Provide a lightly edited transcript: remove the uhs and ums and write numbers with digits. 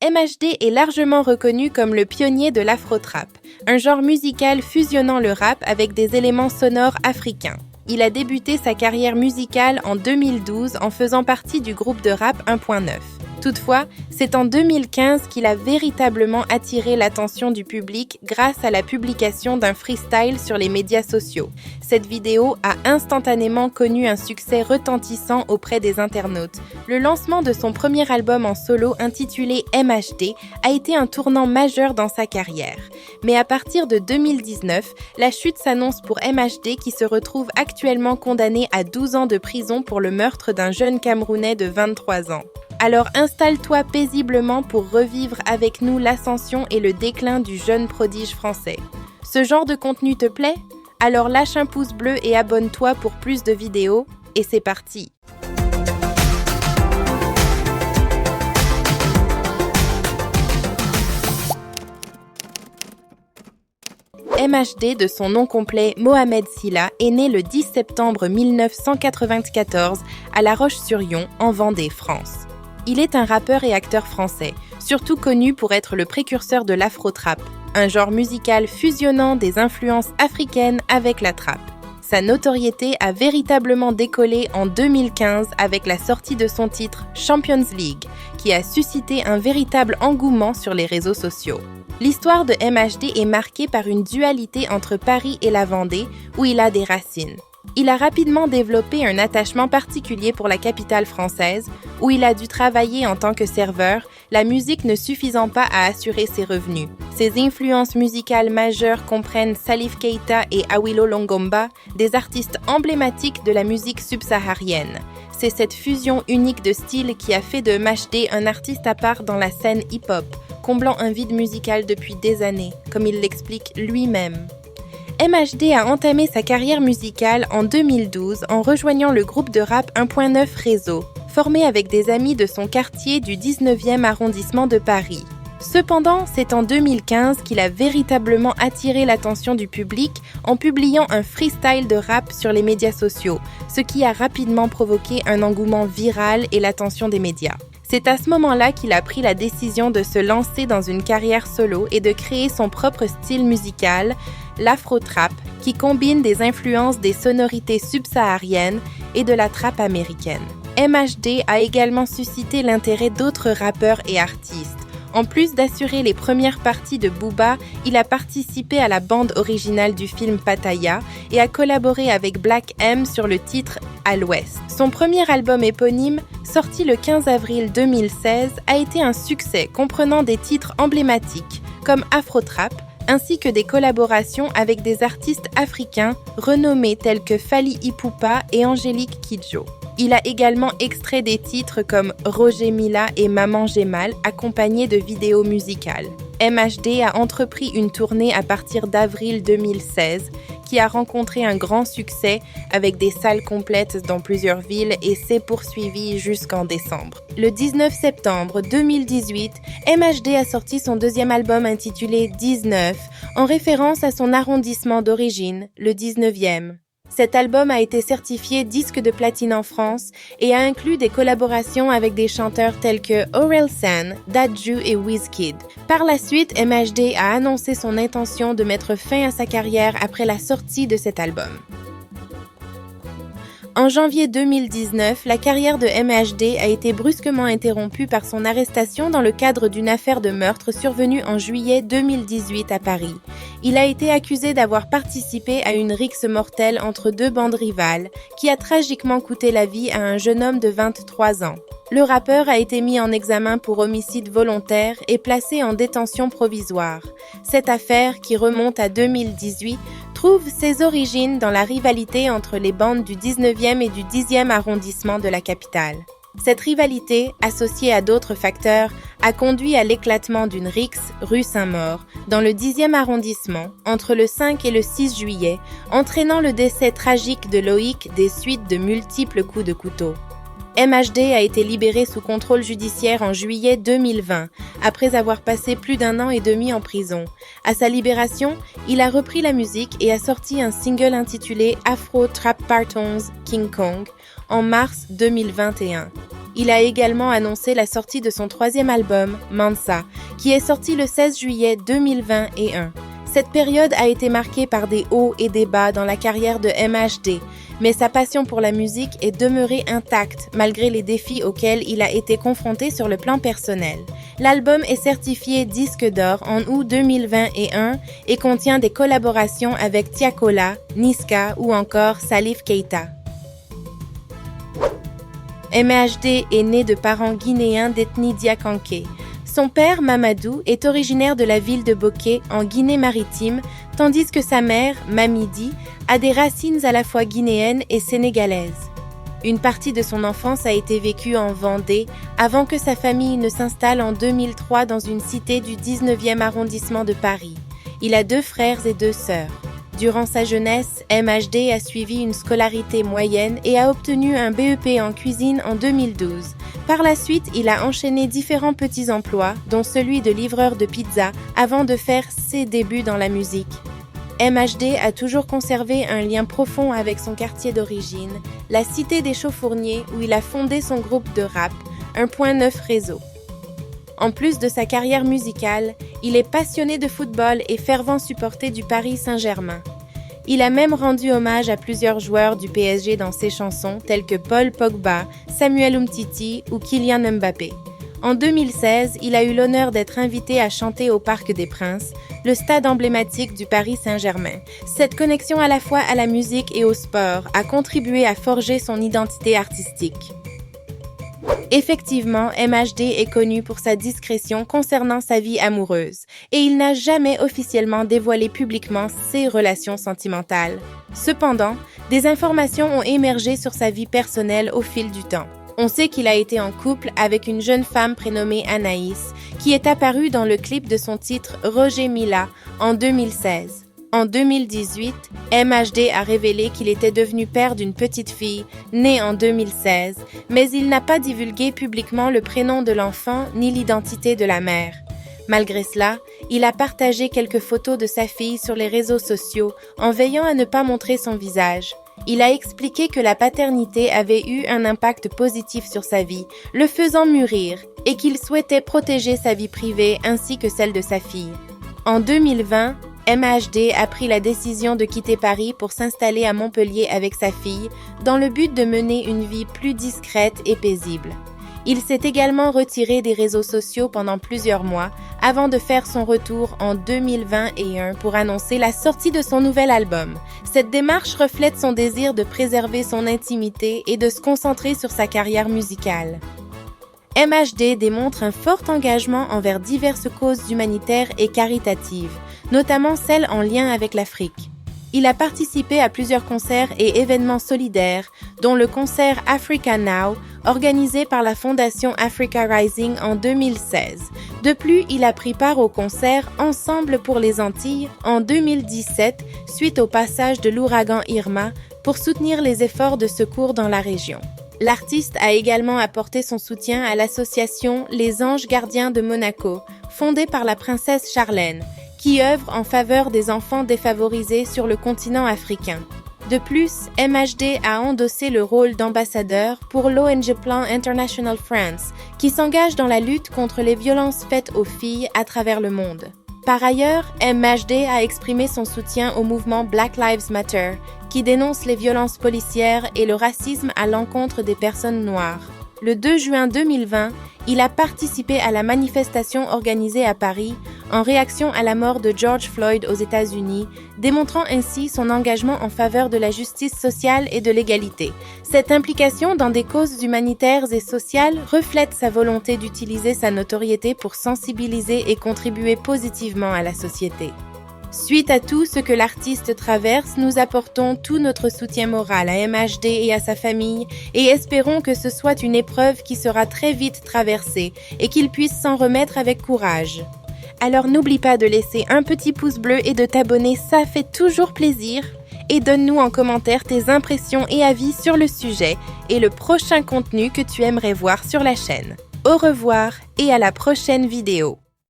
MHD est largement reconnu comme le pionnier de l'afro-trap, un genre musical fusionnant le rap avec des éléments sonores africains. Il a débuté sa carrière musicale en 2012 en faisant partie du groupe de rap 1.9. Toutefois, c'est en 2015 qu'il a véritablement attiré l'attention du public grâce à la publication d'un freestyle sur les médias sociaux. Cette vidéo a instantanément connu un succès retentissant auprès des internautes. Le lancement de son premier album en solo intitulé MHD a été un tournant majeur dans sa carrière. Mais à partir de 2019, la chute s'annonce pour MHD qui se retrouve actuellement condamné à 12 ans de prison pour le meurtre d'un jeune Camerounais de 23 ans. Alors installe-toi paisiblement pour revivre avec nous l'ascension et le déclin du jeune prodige français. Ce genre de contenu te plaît? Alors lâche un pouce bleu et abonne-toi pour plus de vidéos, et c'est parti! MHD, de son nom complet Mohamed Sylla, est né le 10 septembre 1994 à La Roche-sur-Yon, en Vendée, France. Il est un rappeur et acteur français, surtout connu pour être le précurseur de l'afro-trap, un genre musical fusionnant des influences africaines avec la trap. Sa notoriété a véritablement décollé en 2015 avec la sortie de son titre Champions League, qui a suscité un véritable engouement sur les réseaux sociaux. L'histoire de MHD est marquée par une dualité entre Paris et la Vendée, où il a des racines. Il a rapidement développé un attachement particulier pour la capitale française, où il a dû travailler en tant que serveur, la musique ne suffisant pas à assurer ses revenus. Ses influences musicales majeures comprennent Salif Keita et Awilo Longomba, des artistes emblématiques de la musique subsaharienne. C'est cette fusion unique de styles qui a fait de MHD un artiste à part dans la scène hip-hop, comblant un vide musical depuis des années, comme il l'explique lui-même. MHD a entamé sa carrière musicale en 2012 en rejoignant le groupe de rap 1.9 Réseau, formé avec des amis de son quartier du 19e arrondissement de Paris. Cependant, c'est en 2015 qu'il a véritablement attiré l'attention du public en publiant un freestyle de rap sur les médias sociaux, ce qui a rapidement provoqué un engouement viral et l'attention des médias. C'est à ce moment-là qu'il a pris la décision de se lancer dans une carrière solo et de créer son propre style musical, l'afro-trap, qui combine des influences des sonorités subsahariennes et de la trap américaine. MHD a également suscité l'intérêt d'autres rappeurs et artistes. En plus d'assurer les premières parties de Booba, il a participé à la bande originale du film Pattaya et a collaboré avec Black M sur le titre À l'Ouest. Son premier album éponyme, sorti le 15 avril 2016, a été un succès comprenant des titres emblématiques comme Afro-Trap, ainsi que des collaborations avec des artistes africains renommés tels que Fally Ipupa et Angélique Kidjo. Il a également extrait des titres comme Roger Mila et Maman j'ai mal, accompagnés de vidéos musicales. MHD a entrepris une tournée à partir d'avril 2016 qui a rencontré un grand succès avec des salles complètes dans plusieurs villes et s'est poursuivi jusqu'en décembre. Le 19 septembre 2018, MHD a sorti son deuxième album intitulé 19 en référence à son arrondissement d'origine, le 19e. Cet album a été certifié disque de platine en France et a inclus des collaborations avec des chanteurs tels que Orelsan, Dadju et Wizkid. Par la suite, MHD a annoncé son intention de mettre fin à sa carrière après la sortie de cet album. En janvier 2019, la carrière de MHD a été brusquement interrompue par son arrestation dans le cadre d'une affaire de meurtre survenue en juillet 2018 à Paris. Il a été accusé d'avoir participé à une rixe mortelle entre deux bandes rivales qui a tragiquement coûté la vie à un jeune homme de 23 ans. Le rappeur a été mis en examen pour homicide volontaire et placé en détention provisoire. Cette affaire, qui remonte à 2018, trouve ses origines dans la rivalité entre les bandes du 19e et du 10e arrondissement de la capitale. Cette rivalité, associée à d'autres facteurs, a conduit à l'éclatement d'une rixe rue Saint-Maur, dans le 10e arrondissement, entre le 5 et le 6 juillet, entraînant le décès tragique de Loïc des suites de multiples coups de couteau. MHD a été libéré sous contrôle judiciaire en juillet 2020, après avoir passé plus d'1 an et demi en prison. À sa libération, il a repris la musique et a sorti un single intitulé Afro Trap Partons King Kong en mars 2021. Il a également annoncé la sortie de son 3e album, Mansa, qui est sorti le 16 juillet 2021. Cette période a été marquée par des hauts et des bas dans la carrière de MHD, mais sa passion pour la musique est demeurée intacte malgré les défis auxquels il a été confronté sur le plan personnel. L'album est certifié disque d'or en août 2021 et contient des collaborations avec Tiakola, Niska ou encore Salif Keita. MHD est né de parents guinéens d'ethnie Diakanké. Son père, Mamadou, est originaire de la ville de Boké, en Guinée-Maritime, tandis que sa mère, Mamidi, a des racines à la fois guinéennes et sénégalaises. Une partie de son enfance a été vécue en Vendée, avant que sa famille ne s'installe en 2003 dans une cité du 19e arrondissement de Paris. Il a 2 frères et 2 sœurs. Durant sa jeunesse, MHD a suivi une scolarité moyenne et a obtenu un BEP en cuisine en 2012. Par la suite, il a enchaîné différents petits emplois, dont celui de livreur de pizza, avant de faire ses débuts dans la musique. MHD a toujours conservé un lien profond avec son quartier d'origine, la Cité des Chaufourniers, où il a fondé son groupe de rap, 1.9 Réseau. En plus de sa carrière musicale, il est passionné de football et fervent supporter du Paris Saint-Germain. Il a même rendu hommage à plusieurs joueurs du PSG dans ses chansons, tels que Paul Pogba, Samuel Umtiti ou Kylian Mbappé. En 2016, il a eu l'honneur d'être invité à chanter au Parc des Princes, le stade emblématique du Paris Saint-Germain. Cette connexion à la fois à la musique et au sport a contribué à forger son identité artistique. Effectivement, MHD est connu pour sa discrétion concernant sa vie amoureuse et il n'a jamais officiellement dévoilé publiquement ses relations sentimentales. Cependant, des informations ont émergé sur sa vie personnelle au fil du temps. On sait qu'il a été en couple avec une jeune femme prénommée Anaïs, qui est apparue dans le clip de son titre Roger Mila en 2016. En 2018, MHD a révélé qu'il était devenu père d'une petite fille née en 2016, mais il n'a pas divulgué publiquement le prénom de l'enfant ni l'identité de la mère. Malgré cela, il a partagé quelques photos de sa fille sur les réseaux sociaux en veillant à ne pas montrer son visage. Il a expliqué que la paternité avait eu un impact positif sur sa vie, le faisant mûrir, et qu'il souhaitait protéger sa vie privée ainsi que celle de sa fille. En 2020, MHD a pris la décision de quitter Paris pour s'installer à Montpellier avec sa fille, dans le but de mener une vie plus discrète et paisible. Il s'est également retiré des réseaux sociaux pendant plusieurs mois, avant de faire son retour en 2021 pour annoncer la sortie de son nouvel album. Cette démarche reflète son désir de préserver son intimité et de se concentrer sur sa carrière musicale. MHD démontre un fort engagement envers diverses causes humanitaires et caritatives, notamment celles en lien avec l'Afrique. Il a participé à plusieurs concerts et événements solidaires, dont le concert Africa Now, organisé par la Fondation Africa Rising en 2016. De plus, il a pris part au concert Ensemble pour les Antilles en 2017, suite au passage de l'ouragan Irma, pour soutenir les efforts de secours dans la région. L'artiste a également apporté son soutien à l'association Les Anges Gardiens de Monaco, fondée par la princesse Charlène, qui œuvre en faveur des enfants défavorisés sur le continent africain. De plus, MHD a endossé le rôle d'ambassadeur pour l'ONG Plan International France, qui s'engage dans la lutte contre les violences faites aux filles à travers le monde. Par ailleurs, MHD a exprimé son soutien au mouvement Black Lives Matter, qui dénonce les violences policières et le racisme à l'encontre des personnes noires. Le 2 juin 2020, il a participé à la manifestation organisée à Paris en réaction à la mort de George Floyd aux États-Unis, démontrant ainsi son engagement en faveur de la justice sociale et de l'égalité. Cette implication dans des causes humanitaires et sociales reflète sa volonté d'utiliser sa notoriété pour sensibiliser et contribuer positivement à la société. Suite à tout ce que l'artiste traverse, nous apportons tout notre soutien moral à MHD et à sa famille et espérons que ce soit une épreuve qui sera très vite traversée et qu'il puisse s'en remettre avec courage. Alors n'oublie pas de laisser un petit pouce bleu et de t'abonner, ça fait toujours plaisir. Et donne-nous en commentaire tes impressions et avis sur le sujet et le prochain contenu que tu aimerais voir sur la chaîne. Au revoir et à la prochaine vidéo.